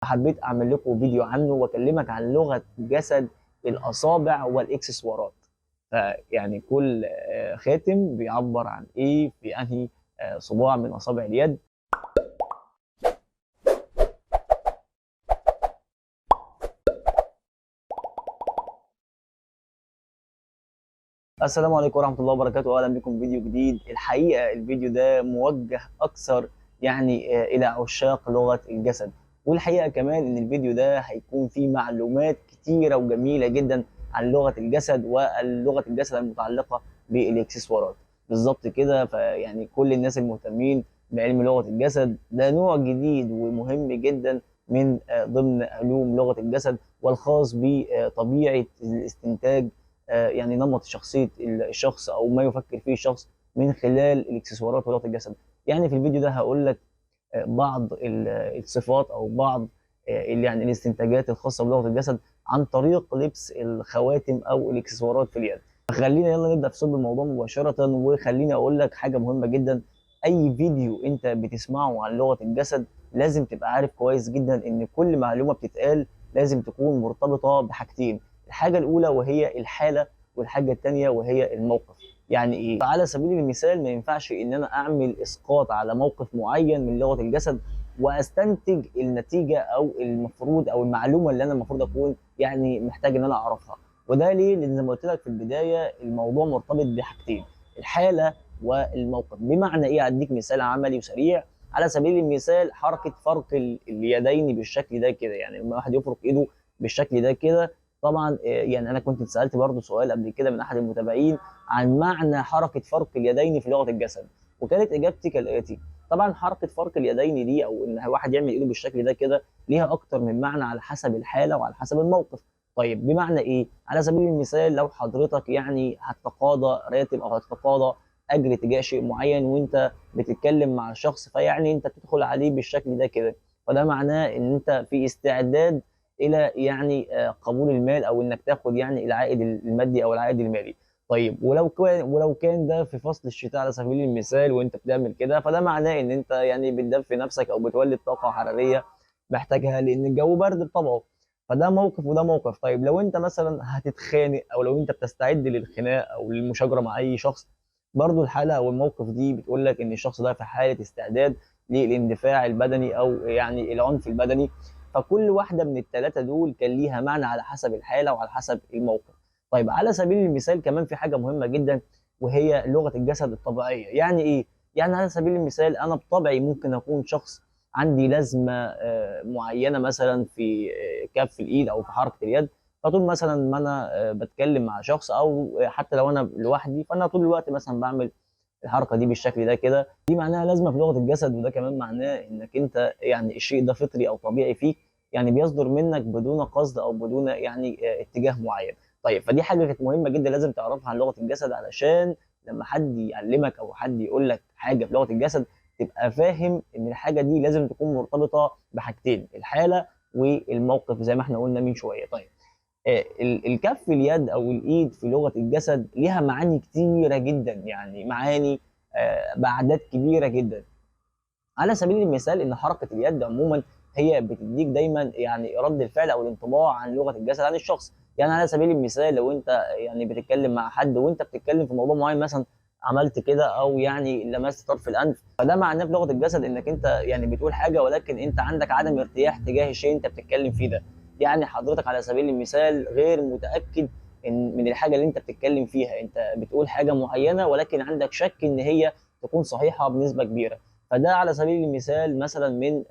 حبيت اعمل لكم فيديو عنه واكلمك عن لغه جسد الاصابع والاكسسوارات. فيعني كل خاتم بيعبر عن ايه في انهي صباع من اصابع اليد. السلام عليكم ورحمه الله وبركاته، واهلا بكم في فيديو جديد. الحقيقه الفيديو ده موجه اكثر الى عشاق لغه الجسد، والحقيقه كمان ان الفيديو ده هيكون فيه معلومات كتيره وجميله جدا عن لغه الجسد واللغه الجسد المتعلقه بالاكسسوارات. بالظبط كده، فيعني كل الناس المهتمين بعلم لغه الجسد ده نوع جديد ومهم جدا من ضمن علوم لغه الجسد، والخاص بطبيعه الاستنتاج نمط شخصيه الشخص او ما يفكر فيه الشخص من خلال الاكسسوارات ولغه الجسد. يعني في الفيديو ده هقول لك بعض الصفات او بعض الاستنتاجات الخاصه بلغه الجسد عن طريق لبس الخواتم او الاكسسوارات في اليد. فخلينا يلا نبدا في صلب الموضوع مباشره، وخليني اقول لك حاجه مهمه جدا. اي فيديو انت بتسمعه عن لغه الجسد لازم تبقى عارف كويس جدا ان كل معلومه بتتقال لازم تكون مرتبطه بحاجتين: الحاجه الاولى وهي الحاله، والحاجه الثانيه وهي الموقف. يعني ايه؟ فعلى سبيل المثال ما ينفعش ان انا اعمل اسقاط على موقف معين من لغه الجسد واستنتج النتيجه او المفروض او المعلومه اللي انا المفروض اكون محتاج ان انا اعرفها. وده ليه؟ لان زي ما قلت لك في البدايه الموضوع مرتبط بحاجتين: الحاله والموقف. بمعنى ايه؟ اديك مثال عملي وسريع. على سبيل المثال حركه فرق اليدين بالشكل ده كده، يعني لما واحد يفرك ايده بالشكل ده كده. طبعا انا كنت اتسالت برضو سؤال قبل كده من احد المتابعين عن معنى حركه فرق اليدين في لغه الجسد، وكانت اجابتي كالاتي: طبعا حركه فرق اليدين دي او ان واحد يعمل ايده بالشكل ده كده ليها اكتر من معنى على حسب الحاله وعلى حسب الموقف. طيب بمعنى ايه؟ على سبيل المثال لو حضرتك هتتقاضى راتب او هتتقاضى اجر تجاه شيء معين وانت بتتكلم مع شخص، انت تدخل عليه بالشكل ده كده، فده معناه ان انت في استعداد الى قبول المال او انك تاخد العائد المادي او العائد المالي. طيب ولو كان ده في فصل الشتاء على سبيل المثال وانت بتعمل كده، فده معناه ان انت بتدفي نفسك او بتولد طاقه حراريه محتاجها لان الجو برد بطبعه. فده موقف وده موقف. طيب لو انت مثلا هتتخانق او لو انت بتستعد للخناق او للمشاجره مع اي شخص، برضو الحاله او الموقف دي بتقول لك ان الشخص ده في حاله استعداد للاندفاع البدني او العنف البدني. فكل واحده من الثلاثه دول كان ليها معنى على حسب الحاله وعلى حسب الموقف. طيب على سبيل المثال كمان في حاجه مهمه جدا وهي لغه الجسد الطبيعيه. يعني ايه؟ يعني على سبيل المثال انا بطبعي ممكن اكون شخص عندي لازمه معينه مثلا في كف الايد او في حركه اليد. فطول مثلا ما انا بتكلم مع شخص او حتى لو انا لوحدي، فانا طول الوقت مثلا بعمل الحركه دي بالشكل ده كده. دي معناها لازمه في لغه الجسد، وده كمان معناه انك انت الشيء ده فطري او طبيعي فيك، بيصدر منك بدون قصد او بدون اتجاه معين. طيب فدي حاجه كانت مهمه جدا لازم تعرفها عن لغه الجسد، علشان لما حد يعلمك او حد يقول لك حاجه في لغه الجسد تبقى فاهم ان الحاجه دي لازم تكون مرتبطه بحاجتين: الحاله والموقف زي ما احنا قلنا من شويه. طيب الكف اليد او الايد في لغه الجسد ليها معاني كتيره جدا، معاني باعداد كبيره جدا. على سبيل المثال ان حركه اليد عموما هي بتديك دايما رد الفعل او الانطباع عن لغه الجسد عن الشخص. على سبيل المثال لو انت بتتكلم مع حد وانت بتتكلم في موضوع معين، مثلا عملت كده او لمست طرف الانف، فده معناه في لغه الجسد انك انت بتقول حاجه ولكن انت عندك عدم ارتياح تجاه الشيء انت بتتكلم فيه ده. حضرتك على سبيل المثال غير متاكد من الحاجه اللي انت بتتكلم فيها، انت بتقول حاجه معينه ولكن عندك شك ان هي تكون صحيحه بنسبه كبيره. فده على سبيل المثال مثلا من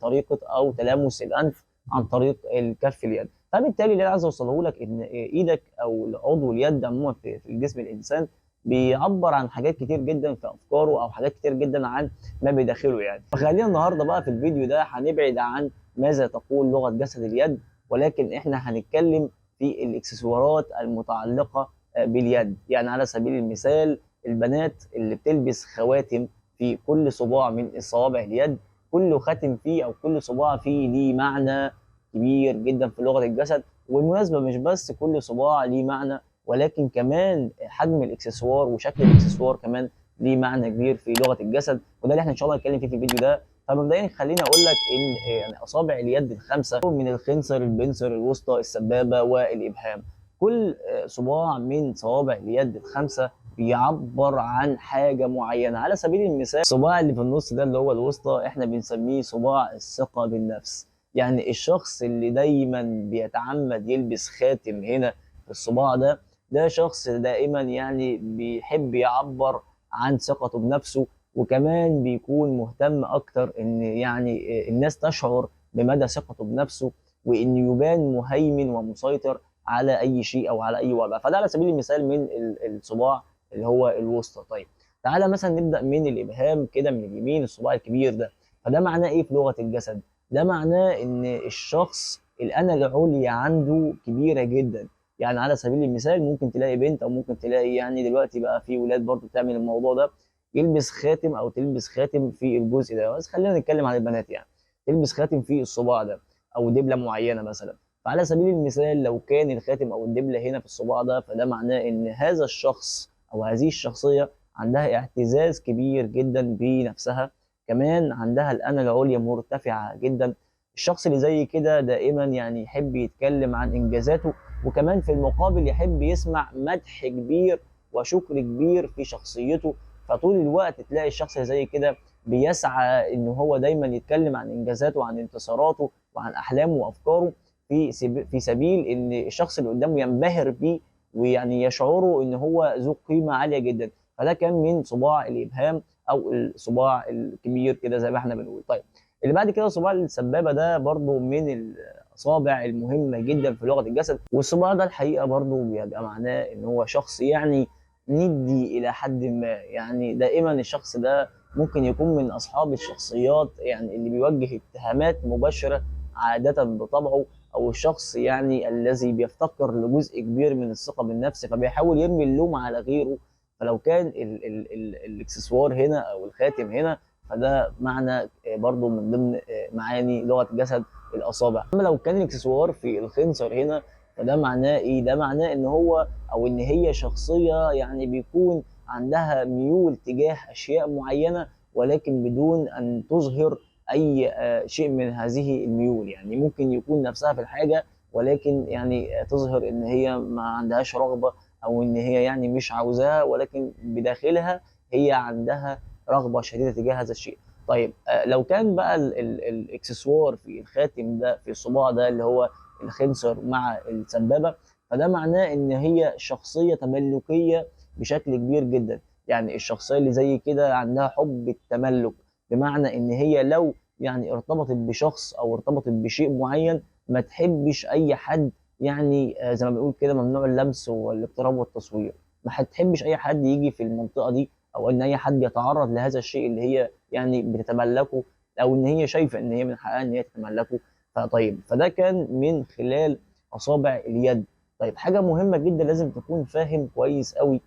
طريقه او تلامس الانف عن طريق الكف اليد. فبالتالي اللي انا عايز اوصله لك ان ايدك او عضو اليد عموما في جسم الانسان بيعبر عن حاجات كتير جدا في افكاره او حاجات كتير جدا عن ما بداخله. فخلينا النهارده بقى في الفيديو ده هنبعد عن ماذا تقول لغه جسد اليد، ولكن احنا هنتكلم في الاكسسوارات المتعلقه باليد. على سبيل المثال البنات اللي بتلبس خواتم في كل صباع من صوابع اليد، كل خاتم فيه او كل صباع فيه ليه معنى كبير جدا في لغه الجسد. وبالمناسبه مش بس كل صباع ليه معنى، ولكن كمان حجم الاكسسوار وشكل الاكسسوار كمان ليه معنى كبير في لغه الجسد، وده اللي احنا ان شاء الله هنتكلم فيه في الفيديو ده. فمبدئيا خليني اقول لك ان يعني اصابع اليد الخمسه من الخنصر، البنصر، الوسطى، السبابه، والابهام. كل صباع من صوابع اليد الخمسه بيعبر عن حاجه معينه. على سبيل المثال الصباع اللي في النص ده اللي هو الوسطى احنا بنسميه صباع الثقه بالنفس. يعني الشخص اللي دايما بيتعمد يلبس خاتم هنا في الصباع ده، ده شخص دائما يعني بيحب يعبر عن ثقته بنفسه، وكمان بيكون مهتم اكتر ان يعني الناس تشعر بمدى ثقته بنفسه، وان يبان مهيمن ومسيطر على اي شيء او على اي وضع. فده على سبيل المثال من الصباع اللي هو الوسطى. طيب تعالى مثلا نبدا من الابهام كده من اليمين، الصباع الكبير ده. فده معناه ايه في لغه الجسد؟ ده معناه ان الشخص الانا العليا عنده كبيره جدا. يعني على سبيل المثال ممكن تلاقي بنت، او ممكن تلاقي يعني دلوقتي بقى في ولاد برضو بتعمل الموضوع ده، يلبس خاتم او تلبس خاتم في الجزء ده. بس خلينا نتكلم عن البنات يعني، تلبس خاتم في الصباع ده او دبله معينه مثلا. فعلى سبيل المثال لو كان الخاتم او الدبله هنا في الصباع ده، فده معناه ان هذا الشخص او هذه الشخصيه عندها اعتزاز كبير جدا بنفسها، كمان عندها الانا العليا مرتفعه جدا. الشخص اللي زي كده دائما يعني يحب يتكلم عن انجازاته، وكمان في المقابل يحب يسمع مدح كبير وشكر كبير في شخصيته. فطول الوقت تلاقي الشخص اللي زي كده بيسعى ان هو دايما يتكلم عن انجازاته وعن انتصاراته وعن احلامه وافكاره، في سبيل ان الشخص اللي قدامه ينبهر بيه، ويعني يشعره ان هو ذو قيمه عاليه جدا. فده كان من صباع الابهام او الصباع الكبير كده زي ما احنا بنقول. طيب اللي بعد كده صباع السبابه، ده برضو من الاصابع المهمه جدا في لغه الجسد. والصباع ده الحقيقه برضو بيبقى معناه ان هو شخص يعني ندي الى حد ما. يعني دائما الشخص ده ممكن يكون من اصحاب الشخصيات يعني اللي بيوجه اتهامات مباشره عاده بطبعه، او الشخص يعني الذي بيفتقر لجزء كبير من الثقه بالنفس فبيحاول يرمي اللوم على غيره. فلو كان ال الاكسسوار هنا او الخاتم هنا، فده معنى برضو من ضمن معاني لغه جسد الاصابع. اما لو كان الاكسسوار في الخنصر هنا، فده معناه ايه؟ ده معناه ان هو او ان هي شخصيه يعني بيكون عندها ميول تجاه اشياء معينه، ولكن بدون ان تظهر اي شيء من هذه الميول. يعني ممكن يكون نفسها في الحاجه، ولكن يعني تظهر ان هي ما عندهاش رغبه، او ان هي يعني مش عاوزاها، ولكن بداخلها هي عندها رغبه شديده تجاه هذا الشيء. طيب لو كان بقى الاكسسوار في الخاتم ده في الصباع ده اللي هو الخنصر مع السبابه، فده معناه ان هي شخصيه تملكيه بشكل كبير جدا. يعني الشخصيه اللي زي كده عندها حب التملك، بمعنى ان هي لو يعني ارتبطت بشخص او ارتبطت بشيء معين، ما تحبش اي حد يعني زي ما بنقول كده ممنوع اللمس والاقتراب والتصوير. ما هتحبش اي حد يجي في المنطقه دي، او ان اي حد يتعرض لهذا الشيء اللي هي يعني بتتملكه، او ان هي شايفه ان هي من حقها ان هي تتملكه. فطيب فده كان من خلال اصابع اليد. طيب حاجه مهمه جدا لازم تكون فاهم كويس قوي،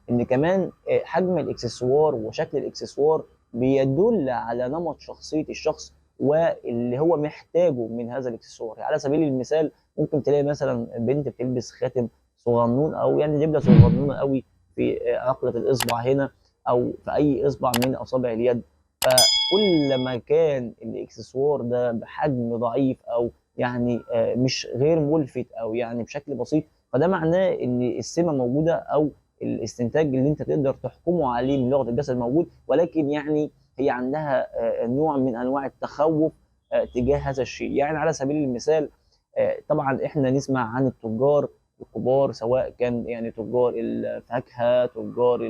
ان كمان حجم الاكسسوار وشكل الاكسسوار بيدل على نمط شخصيه الشخص واللي هو محتاجه من هذا الاكسسوار. على سبيل المثال ممكن تلاقي مثلا بنت بتلبس خاتم صغنون، او يعني دبله صغنونه قوي في عقله الاصبع هنا، او في اي اصبع من اصابع اليد. فكل ما كان الاكسسوار ده بحجم ضعيف، او يعني مش غير ملفت، او يعني بشكل بسيط، فده معناه ان السمه موجوده، او الاستنتاج اللي انت تقدر تحكمه عليه من لغه الجسد موجود، ولكن يعني هي عندها نوع من انواع التخوف تجاه هذا الشيء. يعني على سبيل المثال طبعا احنا نسمع عن التجار الكبار، سواء كان يعني تجار الفاكهه، تجار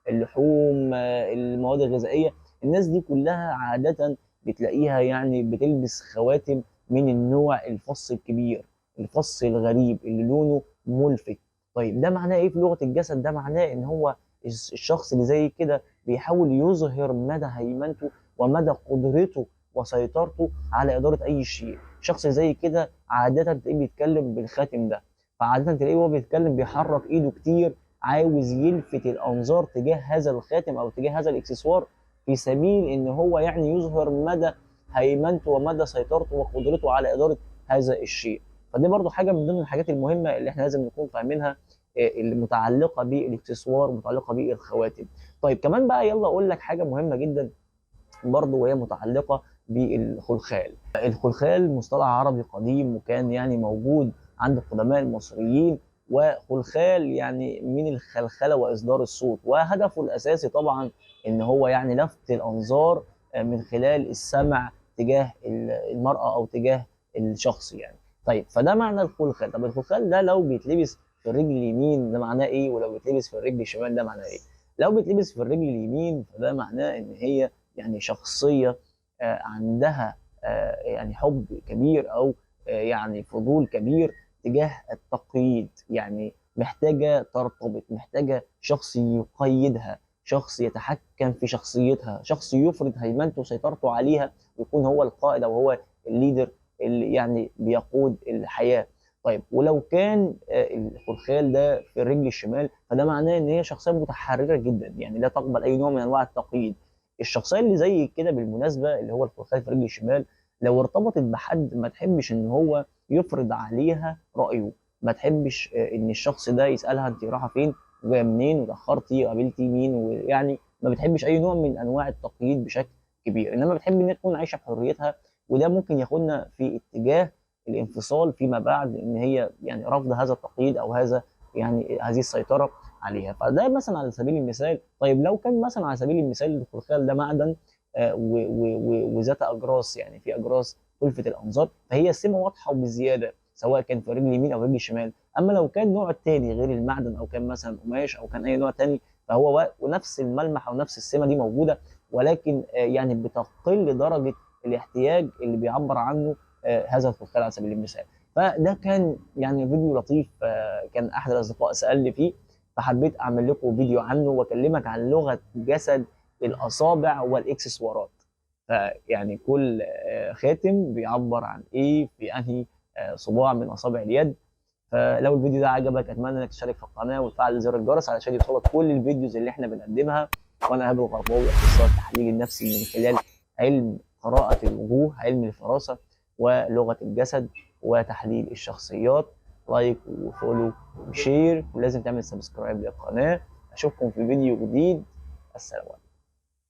اللحوم، المواد الغذائيه. الناس دي كلها عاده بتلاقيها يعني بتلبس خواتم من النوع الفص الكبير، الفص الغريب اللي لونه ملفت. طيب ده معناه ايه في لغه الجسد؟ ده معناه ان هو الشخص اللي زي كده بيحاول يظهر مدى هيمنته ومدى قدرته وسيطرته على اداره اي شيء. شخص زي كده عاده تلاقيه بيتكلم بالخاتم ده، فعاده تلاقيه وهو بيتكلم بيحرك ايده كتير، عاوز يلفت الانظار تجاه هذا الخاتم او تجاه هذا الاكسسوار، في سبيل ان هو يعني يظهر مدى هيمنته ومدى سيطرته وقدرته على اداره هذا الشيء. فدي برضو حاجه من ضمن الحاجات المهمه اللي احنا لازم نكون فاهمينها، المتعلقه بالاكسسوار ومتعلقه بالخواتم. طيب كمان بقى يلا اقول لك حاجه مهمه جدا، برضه وهي متعلقة بالخلخال. الخلخال مصطلح عربي قديم وكان يعني موجود عند القدماء المصريين، وخلخال يعني من الخلخلة وإصدار الصوت، وهدفه الأساسي طبعا إن هو يعني لفت الأنظار من خلال السمع تجاه المرأة أو تجاه الشخص يعني. طيب فده معنى الخلخال. طب الخلخال ده لو بيتلبس في الرجل اليمين ده معناه إيه؟ ولو بيتلبس في الرجل الشمال ده معناه إيه؟ لو بيتلبس في الرجل اليمين فده معناه إن هي يعني شخصية عندها يعني حب كبير أو يعني فضول كبير تجاه التقييد، يعني محتاجة ترتبط، محتاجة شخص يقيدها، شخص يتحكم في شخصيتها، شخص يفرض هيمنته وسيطرته عليها ويكون هو القائد أو هو الليدر اللي يعني بيقود الحياة. طيب ولو كان الخلخال ده في الرجل الشمال فده معناه ان هي شخصيه متحرره جدا، يعني لا تقبل اي نوع من انواع التقييد. الشخصيه اللي زي كده بالمناسبه اللي هو الخلخال في الرجل الشمال لو ارتبطت بحد ما تحبش ان هو يفرض عليها رايه، ما تحبش ان الشخص ده يسالها انت رايحه فين وجايه منين وتاخرتي قابلتي مين، ويعني ما بتحبش اي نوع من انواع التقييد بشكل كبير، انما بتحب ان هي تكون عايشه بحريتها. وده ممكن ياخدنا في اتجاه الانفصال فيما بعد، ان هي يعني رفض هذا التقييد او هذا يعني هذه السيطره عليها. فده مثلا على سبيل المثال. طيب لو كان مثلا على سبيل المثال الخلخال ده معدن وذات اجراس، يعني في اجراس تلفت الانظار، فهي سمه واضحه وبزياده سواء كان في رجل اليمين او رجل الشمال. اما لو كان نوع تاني غير المعدن او كان مثلا قماش او كان اي نوع تاني فهو ونفس الملمح او نفس السمه دي موجوده، ولكن يعني بتقل درجه الاحتياج اللي بيعبر عنه هذا الخلخال على سبيل المثال. فده كان يعني فيديو لطيف، كان احد الاصدقاء سالني فيه، فحبيت اعمل لكم فيديو عنه واكلمك عن لغه جسد الاصابع والاكسسوارات. فيعني كل خاتم بيعبر عن ايه في انهي صباع من اصابع اليد. فلو الفيديو ده عجبك اتمنى انك تشترك في القناه وتفعل زر الجرس علشان يوصلك كل الفيديوز اللي احنا بنقدمها. وانا ايهاب الغرباوي اخصائي التحليل النفسي من خلال علم قراءه الوجوه، علم الفراسه ولغه الجسد وتحليل الشخصيات. لايك وفولو وشير، ولازم تعمل سبسكرايب للقناه. اشوفكم في فيديو جديد. السلام عليكم.